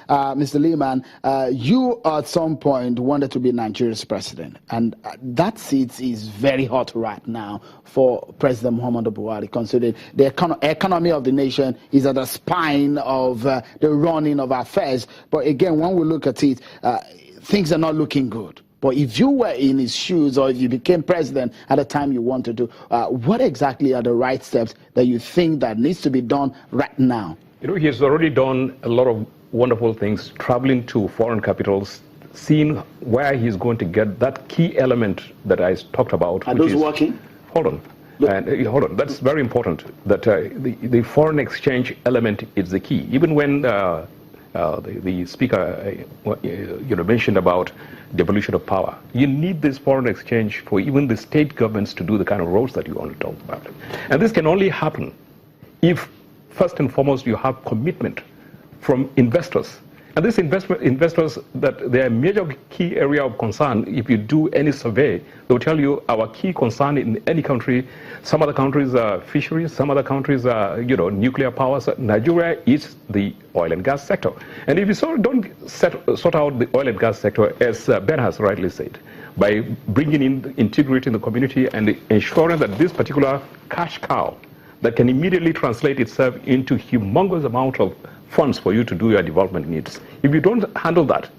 Mr. Lehman, you at some point wanted to be Nigeria's president, and that seat is very hot right now for President Muhammadu Buhari, considering the economy of the nation is at the spine of the running of affairs. But again, when we look at it, things are not looking good. But if you were in his shoes, or if you became president at the time you wanted to, what exactly are the right steps that you think that needs to be done right now? You know, he has already done a lot of wonderful things, traveling to foreign capitals, seeing where he's going to get that key element that I talked about. Are those working? Hold on. Hold on. That's very important. That the foreign exchange element is the key. Even when the speaker mentioned about devolution of power, you need this foreign exchange for even the state governments to do the kind of roles that you want to talk about. And this can only happen if, first and foremost, you have commitment from investors. And these investors, that their major key area of concern, if you do any survey, they'll tell you our key concern in any country, some other countries are fisheries, some other countries are, nuclear power. So Nigeria is the oil and gas sector. And if you don't sort out the oil and gas sector, as Ben has rightly said, by bringing in integrity in the community and ensuring that this particular cash cow that can immediately translate itself into humongous amount of funds for you to do your development needs. If you don't handle that,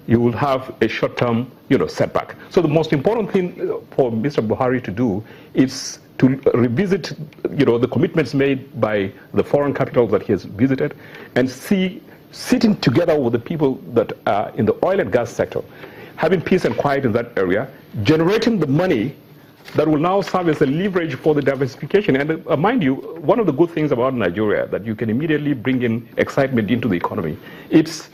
you will have a short-term, setback. So the most important thing for Mr. Buhari to do is to revisit, the commitments made by the foreign capitals that he has visited, and sitting together with the people that are in the oil and gas sector, having peace and quiet in that area, generating the money that will now serve as a leverage for the diversification. And mind you, one of the good things about Nigeria that you can immediately bring in excitement into the economy, it's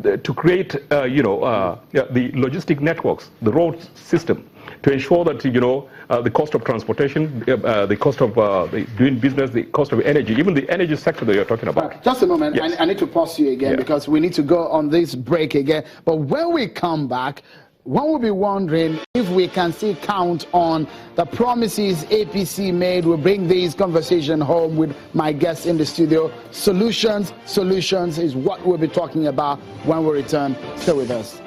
to create, the logistic networks, the road system, to ensure that, the cost of transportation, the cost of doing business, the cost of energy, even the energy sector that you're talking about. Just a moment, yes. I need to pause you again because we need to go on this break again. But when we come back, one will be wondering if we can still count on the promises APC made. We'll bring this conversation home with my guests in the studio. Solutions is what we'll be talking about when we return. Stay with us.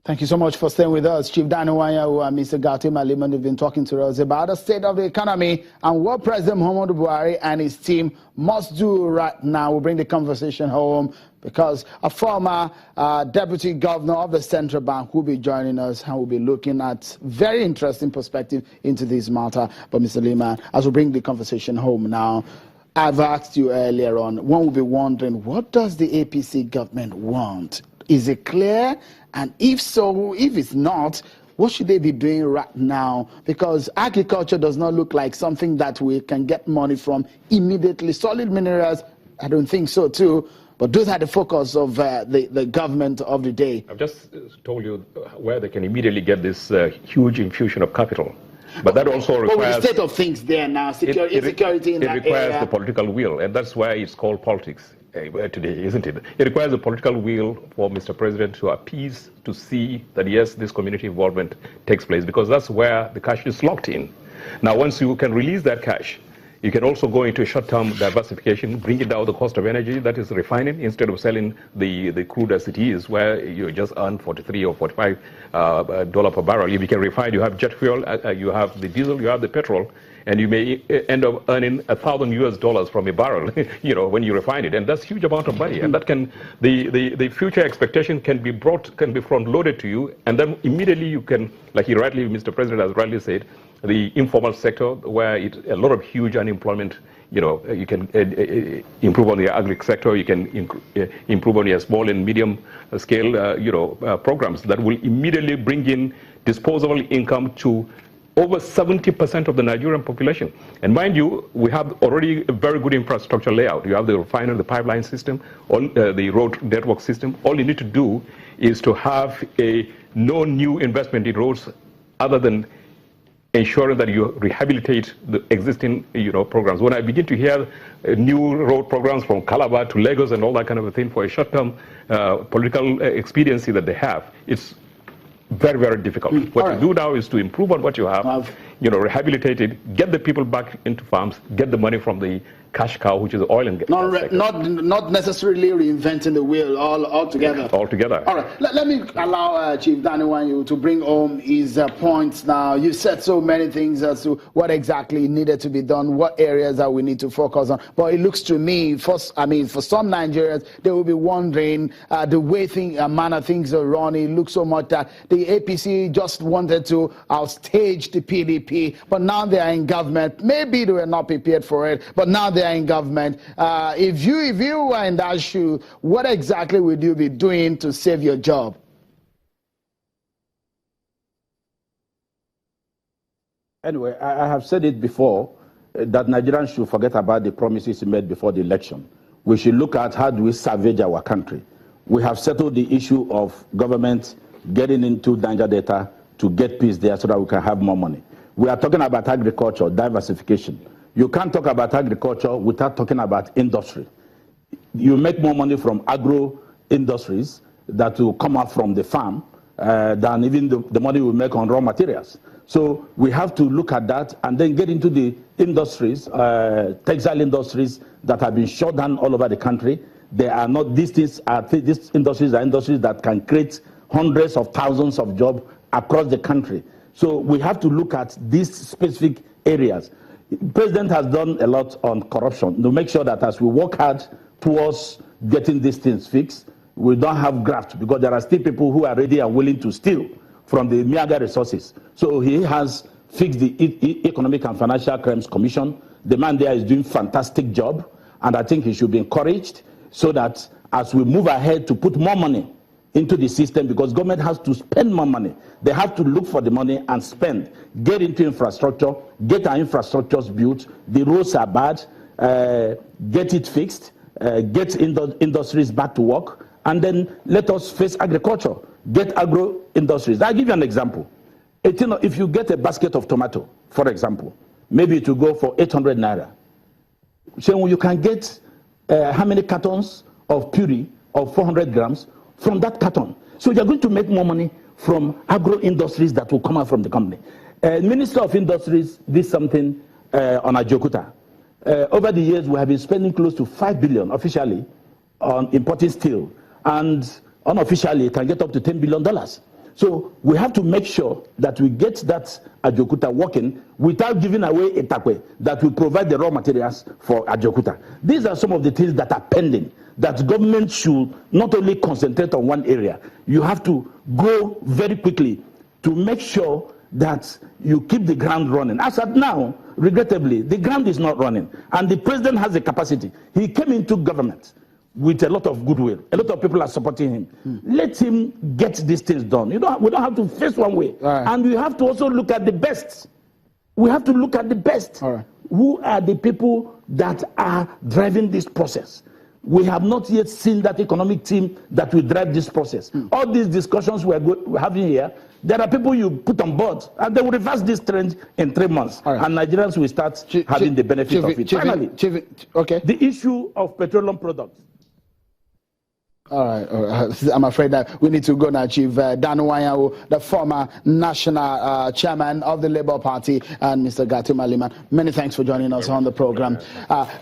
Thank you so much for staying with us. Chief Daniel Wanyawu and Mr. Gautama Liman have been talking to us about the state of the economy and what President Muhammadu Buhari and his team must do right now. We'll bring the conversation home because a former deputy governor of the central bank will be joining us and we'll be looking at very interesting perspective into this matter. But Mr. Liman, as we bring the conversation home now, I've asked you earlier on, one will be wondering, what does the APC government want? Is it clear? And if so, if it's not, what should they be doing right now? Because agriculture does not look like something that we can get money from immediately. Solid minerals, I don't think so too. But those are the focus of the government of the day. I've just told you where they can immediately get this huge infusion of capital. But that also requires... But with the state of things there now, insecurity in that area... It requires the political will, and that's why it's called politics today, isn't it? It requires a political will for Mr. President to appease, to see that, yes, this community involvement takes place, because that's where the cash is locked in. Now, once you can release that cash, you can also go into short-term diversification, bringing down the cost of energy, that is refining, instead of selling the crude as it is, where you just earn $43 or $45 per barrel. If you can refine, you have jet fuel, you have the diesel, you have the petrol, and you may end up earning $1,000 from a barrel, when you refine it, and that's a huge amount of money. And that can, the future expectation can be front-loaded to you, and then immediately you can, like Mr. President has rightly said, the informal sector, where a lot of huge unemployment, you can improve on the agri sector, you can improve on your small and medium scale, programs that will immediately bring in disposable income to over 70% of the Nigerian population. And mind you, we have already a very good infrastructure layout. You have the refinery, the pipeline system, the road network system. All you need to do is to have no new investment in roads other than ensuring that you rehabilitate the existing, programs. When I begin to hear new road programs from Calabar to Lagos and all that kind of a thing for a short-term political expediency that they have, it's very, very difficult. What you do now is to improve on what you have, rehabilitate it, get the people back into farms, get the money from the cash cow, which is oil and gas. Not necessarily reinventing the wheel altogether. Altogether. All right. Let me allow Chief Daniwanyu to bring home his points now. You said so many things as to what exactly needed to be done, what areas that we need to focus on. But it looks to me, for some Nigerians, they will be wondering the way manner things are running. It looks so much that the APC just wanted to outstage the PDP, but now they are in government. Maybe they were not prepared for it, but now they are in government. If you were in that shoe, what exactly would you be doing to save your job? Anyway, I have said it before that Nigerians should forget about the promises made before the election. We should look at how do we salvage our country. We have settled the issue of government getting into Niger Delta to get peace there so that we can have more money. We are talking about agriculture, diversification. You can't talk about agriculture without talking about industry. You make more money from agro industries that will come out from the farm than even the money we make on raw materials. So we have to look at that and then get into the industries, textile industries that have been shut down all over the country. They are not, these industries are industries that can create hundreds of thousands of jobs across the country. So we have to look at these specific areas. The president has done a lot on corruption to make sure that as we work hard towards getting these things fixed, we don't have graft, because there are still people who are ready and willing to steal from the Miaga resources. So he has fixed the Economic and Financial Crimes Commission. The man there is doing a fantastic job, and I think he should be encouraged so that as we move ahead to put more money into the system, because government has to spend more money. They have to look for the money and spend, get into infrastructure, get our infrastructures built. The roads are bad, get it fixed, get industries back to work, and then let us face agriculture, get agro industries. I'll give you an example. If you get a basket of tomato, for example, maybe it will go for 800 naira. So you can get how many cartons of puree of 400 grams from that carton. So you're going to make more money from agro industries that will come out from the company. Minister of Industries did something on Ajokuta. Over the years, we have been spending close to 5 billion officially on importing steel, and unofficially it can get up to $10 billion. So we have to make sure that we get that Ajokuta working without giving away a takwe that will provide the raw materials for Ajokuta. These are some of the things that are pending, that government should not only concentrate on one area. You have to go very quickly to make sure that you keep the ground running. As at now, regrettably, the ground is not running, and the president has the capacity. He came into government with a lot of goodwill. A lot of people are supporting him. Let him get these things done. We don't have to face one way. Right. And we have to also look at the best. We have to look at the best. Right. Who are the people that are driving this process? We have not yet seen that economic team that will drive this process. All these discussions we're having here, there are people you put on board, and they will reverse this trend in 3 months. Right. And Nigerians will start having the benefit of it. Finally, the issue of petroleum products. All right. I'm afraid that we need to go now, Chief Daniwanyu, the former national chairman of the Labour Party, and Mr. Gatim Aliman. Many thanks for joining us on the program.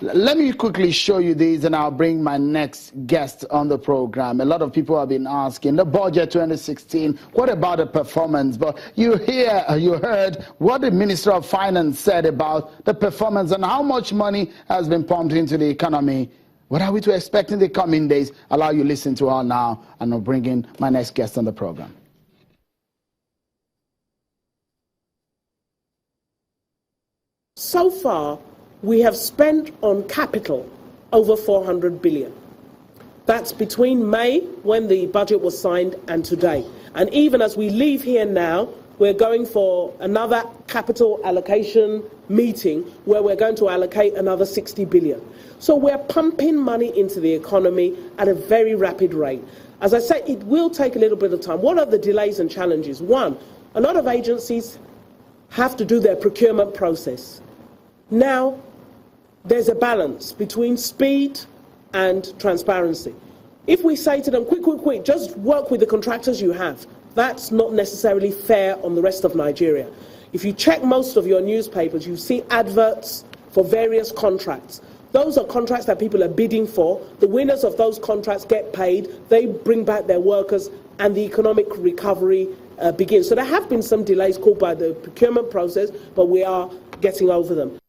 Let me quickly show you these, and I'll bring my next guest on the program. A lot of people have been asking, the budget 2016, what about the performance? But you heard what the Minister of Finance said about the performance and how much money has been pumped into the economy. What are we to expect in the coming days? Allow you listen to her now, and I'll bring in my next guest on the program. So far, we have spent on capital over 400 billion. That's between May, when the budget was signed, and today. And even as we leave here now, we're going for another capital allocation meeting where we're going to allocate another 60 billion. So we're pumping money into the economy at a very rapid rate. As I say, it will take a little bit of time. What are the delays and challenges? One, a lot of agencies have to do their procurement process. Now, there's a balance between speed and transparency. If we say to them, quick, just work with the contractors you have, that's not necessarily fair on the rest of Nigeria. If you check most of your newspapers, you see adverts for various contracts. Those are contracts that people are bidding for. The winners of those contracts get paid, they bring back their workers, and the economic recovery begins. So there have been some delays caused by the procurement process, but we are getting over them.